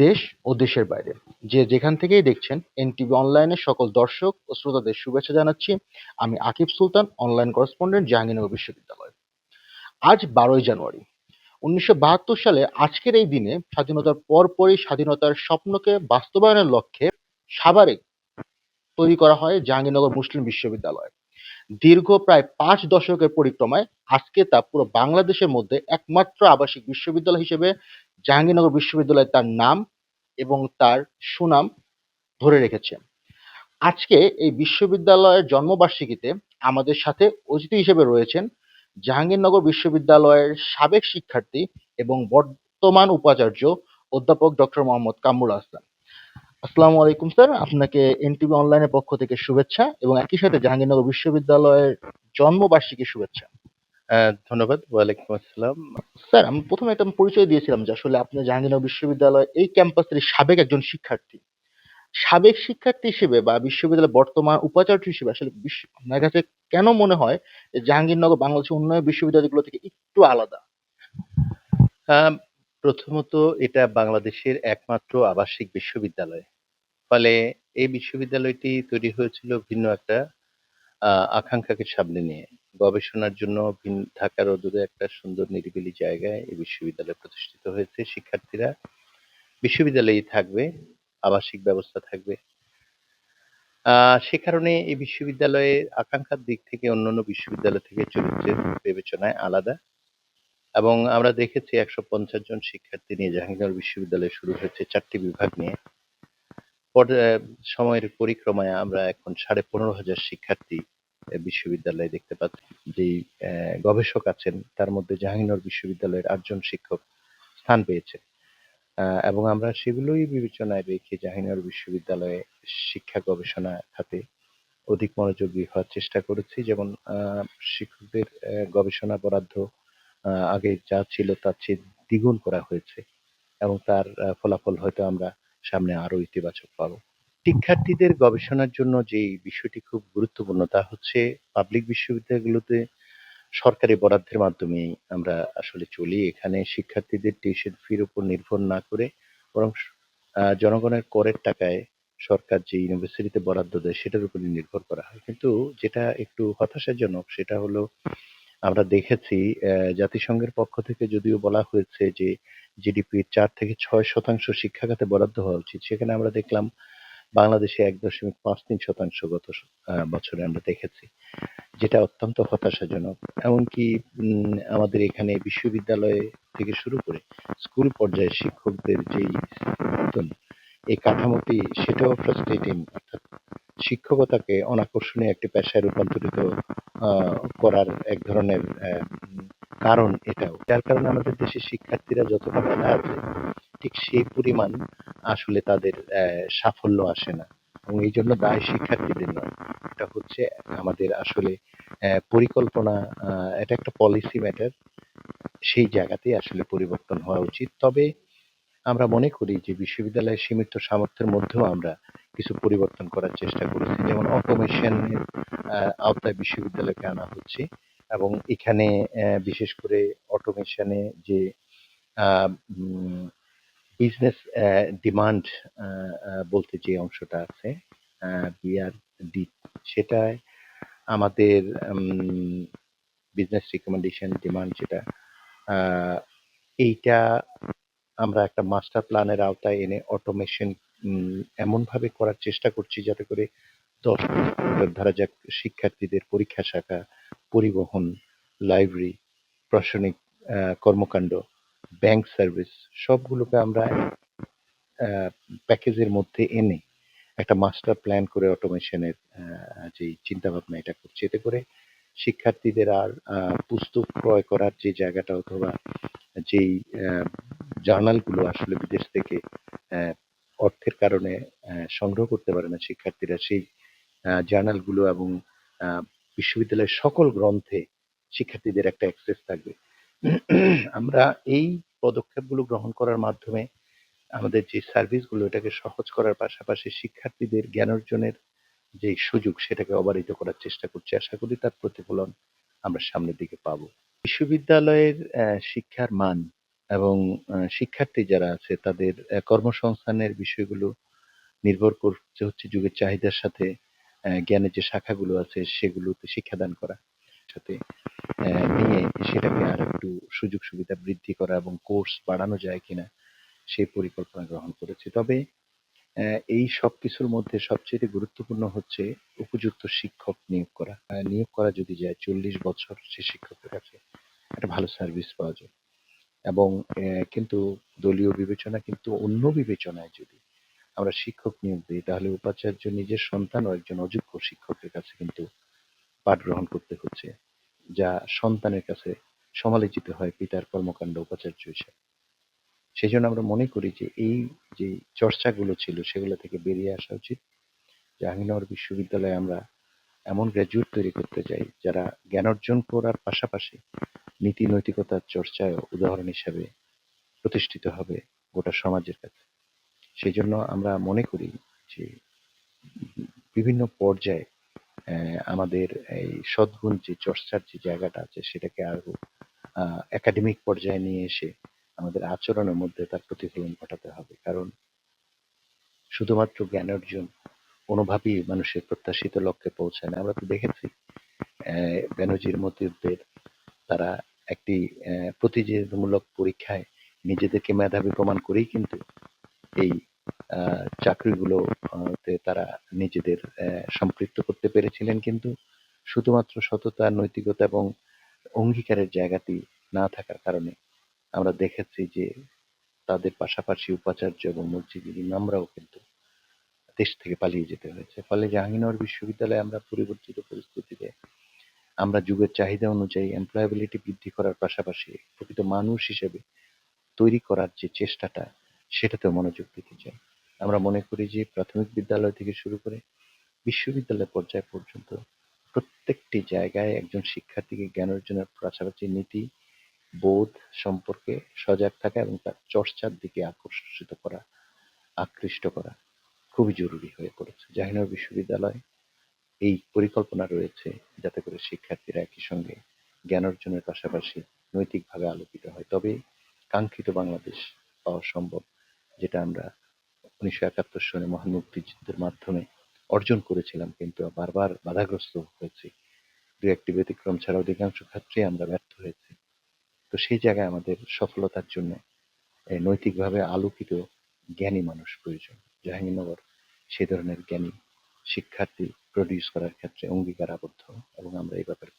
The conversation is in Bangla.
দেশ ও দেশের বাইরে যে যেখান থেকেই দেখছেন এনটিভি অনলাইনের সকল দর্শক ও শ্রোতাদের শুভেচ্ছা জানাচ্ছি। আমি আকিব সুলতান, অনলাইন করেসপন্ডেন্ট, জাহাঙ্গীরনগর বিশ্ববিদ্যালয়। আজ ১২ই জানুয়ারি ১৯৭২ সালে আজকের এই দিনে স্বাধীনতার পরপরই স্বাধীনতার স্বপ্নকে বাস্তবায়নের লক্ষ্যে সাভারে তৈরি করা হয় জাহাঙ্গীরনগর মুসলিম বিশ্ববিদ্যালয়। দীর্ঘ প্রায় ৫ দশকের পরিক্রমায় আজকে তা পুরো বাংলাদেশের মধ্যে একমাত্র আবাসিক বিশ্ববিদ্যালয় হিসেবে জাহাঙ্গীরনগর বিশ্ববিদ্যালয় তার নাম এবং তার সুনাম ধরে রেখেছে। আজকে এই বিশ্ববিদ্যালয়ের জন্মবার্ষিকীতে আমাদের সাথে অতিথি হিসেবে রয়েছেন জাহাঙ্গীরনগর বিশ্ববিদ্যালয়ের সাবেক শিক্ষার্থী এবং বর্তমান উপাচার্য অধ্যাপক ডক্টর মোহাম্মদ কামরুল হাসান। আসসালামু আলাইকুম স্যার, আপনাকে এনটিভি অনলাইনের পক্ষ থেকে শুভেচ্ছা এবং একই সাথে জাহাঙ্গীরনগর বিশ্ববিদ্যালয়ের জন্মবার্ষিকীর শুভেচ্ছা। ধন্যবাদ। ওয়ালাইকুম আসসালাম। স্যার, আমি প্রথমে একটা পরিচয় দিয়েছিলাম যে আসলে আপনি জাহাঙ্গীরনগর বিশ্ববিদ্যালয় এই ক্যাম্পাসের সাবেক একজন শিক্ষার্থী। সাবেক শিক্ষার্থী হিসেবে বা বিশ্ববিদ্যালয়ের বর্তমান উপাচার্য হিসেবে আসলে আপনার কাছে কেন মনে হয় যে জাহাঙ্গীরনগর বাংলাদেশের অন্যান্য বিশ্ববিদ্যালয়গুলো থেকে একটু আলাদা? আম প্রথমত এটা বাংলাদেশের একমাত্র আবাসিক বিশ্ববিদ্যালয়। ফলে এই বিশ্ববিদ্যালয়টি তৈরি হয়েছিল ভিন্ন একটা আকাঙ্ক্ষাকে সামনে নিয়ে। গবেষণার জন্য ঢাকার অদূরে একটা সুন্দর নিরিবিলি জায়গায় এই বিশ্ববিদ্যালয় প্রতিষ্ঠিত হয়েছে। শিক্ষার্থীরা বিশ্ববিদ্যালয়েই থাকবে, আবাসিক ব্যবস্থা থাকবে। সে কারণে এই বিশ্ববিদ্যালয়ের আকাঙ্ক্ষার দিক থেকে অন্যান্য বিশ্ববিদ্যালয় থেকে চরিত্রের বিবেচনায় আলাদা। এবং আমরা দেখেছি ১৫০ জন শিক্ষার্থী নিয়ে জাহাঙ্গীরনগর বিশ্ববিদ্যালয় শুরু হয়েছে ৪টি বিভাগ নিয়ে। সময়ের পরিক্রমায় আমরা এখন ১৫,৫০০ শিক্ষার্থী বিশ্ববিদ্যালয়ে দেখতে পাচ্ছি। যেই গবেষক আছেন তার মধ্যে জাহাঙ্গীরনগর বিশ্ববিদ্যালয়ের ৮ জন শিক্ষক স্থান পেয়েছে। এবং আমরা সেগুলোই বিবেচনায় রেখে জাহাঙ্গীরনগর বিশ্ববিদ্যালয়ে শিক্ষা গবেষণা খাতে অধিক মনোযোগী হওয়ার চেষ্টা করেছি। যেমন শিক্ষকদের গবেষণা বরাদ্দ আগে যা ছিল তার চেয়ে দ্বিগুণ করা হয়েছে এবং তার ফলাফল হয়তো আমরা সামনে আরো ইতিবাচক পাবো। শিক্ষার্থীদের গবেষণার জন্য যে বিষয়টি খুব গুরুত্বপূর্ণ তা হচ্ছে পাবলিক বিশ্ববিদ্যালয়গুলোতে সরকারি বরাদ্দের মাধ্যমেই আমরা আসলে চলি। এখানে শিক্ষার্থীদের টিউশন ফির উপর নির্ভর না করে বরং জনগণের করের টাকায় সরকার যে ইউনিভার্সিটিতে বরাদ্দ দেয় সেটার উপরই নির্ভর করা হয়। কিন্তু যেটা একটু হতাশাজনক সেটা হলো আমরা দেখেছি জাতিসংঘের পক্ষ থেকে যদিও বলা হয়েছে যে জিডিপির ৪-৬% শিক্ষা খাতে বরাদ্দ হওয়া উচিত। সেখানে আমরা দেখলাম বাংলাদেশে ১.৫৩% গত বছরে আমরা দেখেছি। যেটা অত্যন্ত হতাশাজনক। এমনকি আমাদের এখানে বিশ্ববিদ্যালয় থেকে শুরু করে স্কুল পর্যায়ে শিক্ষকদের যেই বেতন, এই কাঠামোটি সেটাও ফ্রাস্ট্রেটিং। অর্থাৎ শিক্ষকতাকে অনাকর্ষণীয় একটি পেশায় রূপান্তরিত করার এক ধরনের কারণ এটাও। যার কারণে আমাদের দেশের শিক্ষার্থীরা যতটা মেধা আছে ঠিক সেই পরিমাণ আসলে তাদের সাফল্য আসে না এবং এই জন্য দায় শিক্ষার্থীদের নয়। এটা হচ্ছে আমাদের আসলে পরিকল্পনা, এটা একটা পলিসি ম্যাটার। সেই জায়গাতেই আসলে পরিবর্তন হওয়া উচিত। তবে আমরা মনে করি যে বিশ্ববিদ্যালয়ের সীমিত সামর্থ্যের মধ্যেও আমরা কিছু পরিবর্তন করার চেষ্টা করেছি। যেমন অটোমেশনের আওতায় বিশ্ববিদ্যালয়কে আনা হচ্ছে এবং এখানে বিশেষ করে অটোমেশনে যে আ উম বিজনেস ডিমান্ড বলতে যে অংশটা আছে বিআরডি, সেটায় আমাদের বিজনেস রিকমেন্ডেশন ডিমান্ড যেটা আহ, এইটা আমরা একটা মাস্টার প্ল্যানের আওতায় এনে অটোমেশন এমনভাবে করার চেষ্টা করছি যাতে করে ১০ ধরা যাক শিক্ষার্থীদের পরীক্ষা শাখা, পরিবহন, লাইব্রেরি, প্রশাসনিক কর্মকাণ্ড, ব্যাংক সার্ভিস সবগুলোকে আমরা প্যাকেজের মধ্যে এনে একটা মাস্টার প্ল্যান করে অটোমেশনের যে চিন্তা ভাবনা এটা করছি। এতে করে শিক্ষার্থীদের আর পুস্তক ক্রয় করার যে জায়গাটা অথবা যেই জার্নালগুলো আসলে বিদেশ থেকে অর্থের কারণে সংগ্রহ করতে পারে না শিক্ষার্থীরা, সেই জার্নালগুলো এবং বিশ্ববিদ্যালয়ের সকল গ্রন্থে শিক্ষার্থীদের একটা অ্যাক্সেস থাকবে। আমরা এই পদক্ষেপগুলো গ্রহণ করার মাধ্যমে আমাদের যে সার্ভিসগুলো এটাকে সহজ করার পাশাপাশি শিক্ষার্থীদের জ্ঞান অর্জনের যে সুযোগ সেটাকে অবারিত করার চেষ্টা করছি। আশা করি তার প্রতিফলন আমরা সামনের দিকে পাবো। বিশ্ববিদ্যালয়ের শিক্ষার মান এবং শিক্ষার্থী যারা আছে তাদের কর্মসংস্থানের বিষয়গুলো নির্ভর করছে হচ্ছে যুগের চাহিদার সাথে জ্ঞানের যে শাখাগুলো আছে সেগুলোতে শিক্ষাদান করা। সাথে নিয়ে সেটাকে আরেকটু সুযোগ সুবিধা বৃদ্ধি করা এবং কোর্স বাড়ানো যায় কিনা সেই পরিকল্পনা গ্রহণ করেছি। তবে এই সবকিছুর মধ্যে সবচেয়ে গুরুত্বপূর্ণ হচ্ছে উপযুক্ত শিক্ষক নিয়োগ করা। নিয়োগ করা যদি যায় ৪০ বছর সে শিক্ষকের কাছে একটা ভালো সার্ভিস পাওয়া যায়। এবং কিন্তু দলীয় বিবেচনা কিন্তু অন্য বিবেচনায় যদি আমরা শিক্ষক নিয়োগ দিই তাহলে উপাচার্য নিজের সন্তানও একজন অযোগ্য শিক্ষকের কাছে কিন্তু পাঠ গ্রহণ করতে হচ্ছে, যা সন্তানের কাছে সমালোচিত হয় পিতার কর্মকাণ্ড উপাচার্য হিসেবে। সেজন্য আমরা মনে করি যে এই যে চর্চাগুলো ছিল সেগুলো থেকে বেরিয়ে আসা উচিত। জাহাঙ্গীরনগর বিশ্ববিদ্যালয়ে আমরা এমন গ্র্যাজুয়েট তৈরি করতে চাই যারা জ্ঞান অর্জন করার পাশাপাশি নীতি নৈতিকতার চর্চায় উদাহরণ হিসেবে প্রতিষ্ঠিত হবে গোটা সমাজের কাছে। সেই জন্য আমরা মনে করি যে বিভিন্ন পর্যায়ে আমাদের এই সদ্গুণ যে চর্চার যে জায়গাটা আছে সেটাকে আরো একাডেমিক পর্যায়ে নিয়ে এসে আমাদের আচরণের মধ্যে তার প্রতিফলন ঘটাতে হবে। কারণ শুধুমাত্র জ্ঞান অর্জন কোনোভাবেই মানুষের প্রত্যাশিত লক্ষ্যে পৌঁছায় না। আমরা তো দেখেছি বেনজির মতিউরদের তারা একটি প্রতিযোগিতামূলক পরীক্ষায় নিজেদেরকে মেধাবী প্রমাণ করেই কিন্তু এই চাকরিগুলো তে তারা নিজেদের সম্পৃক্ত করতে পেরেছিলেন, কিন্তু শুধুমাত্র সততা, নৈতিকতা এবং অঙ্গীকারের জায়গাটি না থাকার কারণে আমরা দেখেছি যে তাদের পাশাপাশি উপাচার্য এবং মসজিদের ইমামরাও কিন্তু দেশ থেকে পালিয়ে যেতে হয়েছে। ফলে জাহাঙ্গীরনগর বিশ্ববিদ্যালয়ে আমরা পরিবর্তিত পরিস্থিতিতে আমরা যুগের চাহিদা অনুযায়ী এমপ্লয়াবিলিটি বৃদ্ধি করার পাশাপাশি প্রকৃত মানুষ হিসেবে তৈরি করার যে চেষ্টাটা সেটাতেও মনোযোগ দিতে চাই। আমরা মনে করি যে প্রাথমিক বিদ্যালয় থেকে শুরু করে বিশ্ববিদ্যালয় পর্যায় পর্যন্ত প্রত্যেকটি জায়গায় একজন শিক্ষার্থীকে জ্ঞান অর্জনের পাশাপাশি নীতি বোধ সম্পর্কে সজাগ থাকা এবং তার চর্চার দিকে আকৃষ্ট করা খুবই জরুরি হয়ে পড়েছে। জাহাঙ্গীরনগর বিশ্ববিদ্যালয় এই পরিকল্পনা রয়েছে যাতে করে শিক্ষার্থীরা একই সঙ্গে জ্ঞান অর্জনের পাশাপাশি নৈতিকভাবে আলোকিত হয়। তবে কাঙ্ক্ষিত বাংলাদেশ পাওয়া সম্ভব, যেটা আমরা ১৯৭১ সনে মহান মুক্তিযুদ্ধের মাধ্যমে অর্জন করেছিলাম, কিন্তু বারবার বাধাগ্রস্ত হয়েছি। দু একটি ব্যতিক্রম ছাড়া অধিকাংশ ক্ষেত্রেই আমরা ব্যর্থ হয়েছি। তো সেই জায়গায় আমাদের সফলতার জন্য নৈতিকভাবে আলোকিত জ্ঞানী মানুষ প্রয়োজন। জাহাঙ্গীরনগর সেই ধরনের জ্ঞানী শিক্ষার্থী প্রডিউস করার ক্ষেত্রে অঙ্গীকারাবদ্ধ এবং আমরা এই ব্যাপারে